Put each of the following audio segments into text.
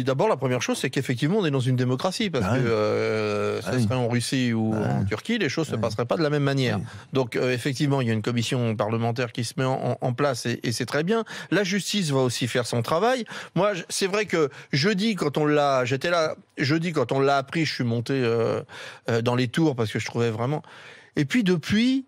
D'abord, la première chose, c'est qu'effectivement, on est dans une démocratie, parce que ça serait en Russie ou en Turquie, les choses ne se passeraient pas de la même manière. Donc, effectivement, il y a une commission parlementaire qui se met en place, et c'est très bien. La justice va aussi faire son travail. Moi, c'est vrai que jeudi, quand on l'a appris, je suis monté dans les tours, parce que je trouvais vraiment... Et puis, depuis...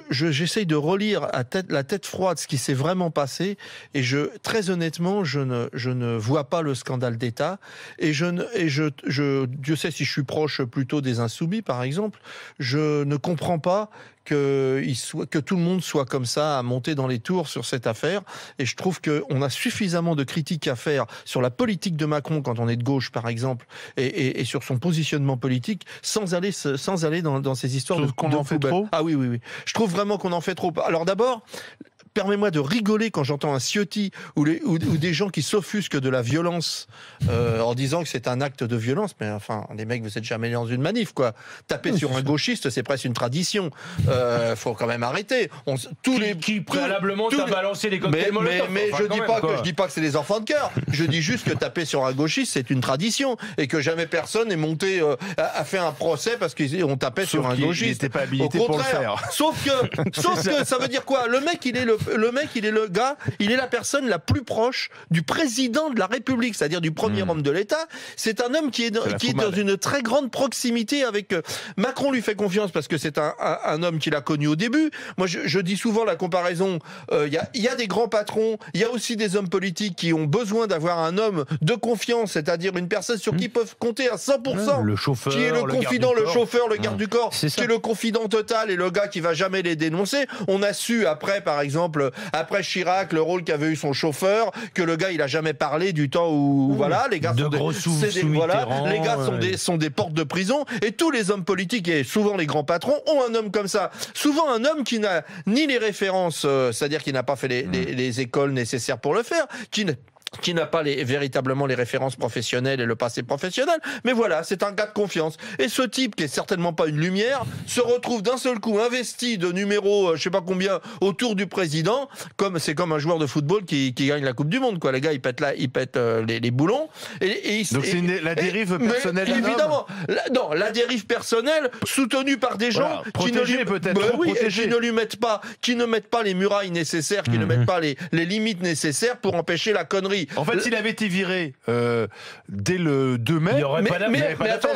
J'essaye de relire la tête froide ce qui s'est vraiment passé, et très honnêtement, je ne vois pas le scandale d'État, et Dieu sait si je suis proche plutôt des Insoumis, par exemple, je ne comprends pas que tout le monde soit comme ça à monter dans les tours sur cette affaire, et je trouve qu'on a suffisamment de critiques à faire sur la politique de Macron quand on est de gauche, par exemple, et sur son positionnement politique, sans aller dans ces histoires de qu'on en fait trop. Ah oui. Je trouve vraiment qu'on en fait trop. Alors d'abord, permets-moi de rigoler quand j'entends un Ciotti ou des gens qui s'offusquent de la violence en disant que c'est un acte de violence. Mais enfin, les mecs, vous êtes jamais dans une manif, quoi. Taper sur un gauchiste, c'est presque une tradition. Faut quand même arrêter. Qui préalablement t'a balancé des cocktails Molotov. Mais je dis pas que c'est des enfants de cœur. Je dis juste que taper sur un gauchiste, c'est une tradition, et que jamais personne n'est monté à faire un procès parce qu'on tapait sur un gauchiste. Il n'était pas habilité pour le faire. Sauf que ça veut dire quoi? Le mec, il est le gars, il est la personne la plus proche du président de la République, c'est-à-dire du premier homme de l'État. C'est un homme qui est dans une très grande proximité avec... Macron lui fait confiance parce que c'est un homme qu'il a connu au début. Moi, je dis souvent la comparaison, il y a des grands patrons, il y a aussi des hommes politiques qui ont besoin d'avoir un homme de confiance, c'est-à-dire une personne sur qui ils peuvent compter à 100%. Le chauffeur, qui est le confident, le chauffeur, le garde du corps, qui est le confident total et le gars qui va jamais les dénoncer. On a su après, par exemple, après Chirac, le rôle qu'avait eu son chauffeur, que le gars il a jamais parlé du temps où voilà, les gars sont des portes de prison, et tous les hommes politiques et souvent les grands patrons ont un homme comme ça. Souvent un homme qui n'a ni les références, c'est-à-dire qui n'a pas fait les écoles nécessaires pour le faire, qui n'a pas véritablement les références professionnelles et le passé professionnel, mais voilà, c'est un gars de confiance. Et ce type, qui est certainement pas une lumière, se retrouve d'un seul coup investi de numéros, je sais pas combien, autour du président, c'est comme un joueur de football qui gagne la Coupe du Monde, quoi. Les gars, ils pètent les boulons. Donc c'est la dérive personnelle d'un homme. Évidemment, la dérive personnelle, soutenue par des gens qui ne mettent pas les murailles nécessaires, qui ne mettent pas les limites nécessaires pour empêcher la connerie. En fait, s'il avait été viré dès le 2 mai...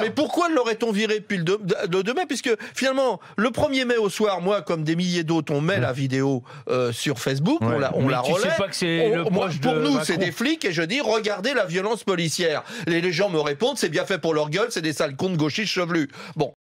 Mais pourquoi l'aurait-on viré depuis le 2 mai? Puisque finalement, le 1er mai au soir, moi, comme des milliers d'autres, on met la vidéo sur Facebook, on la relaie. Pour nous, c'est des flics, et je dis, regardez la violence policière. Les gens me répondent, c'est bien fait pour leur gueule, c'est des sales cons de gauchistes chevelus. Bon,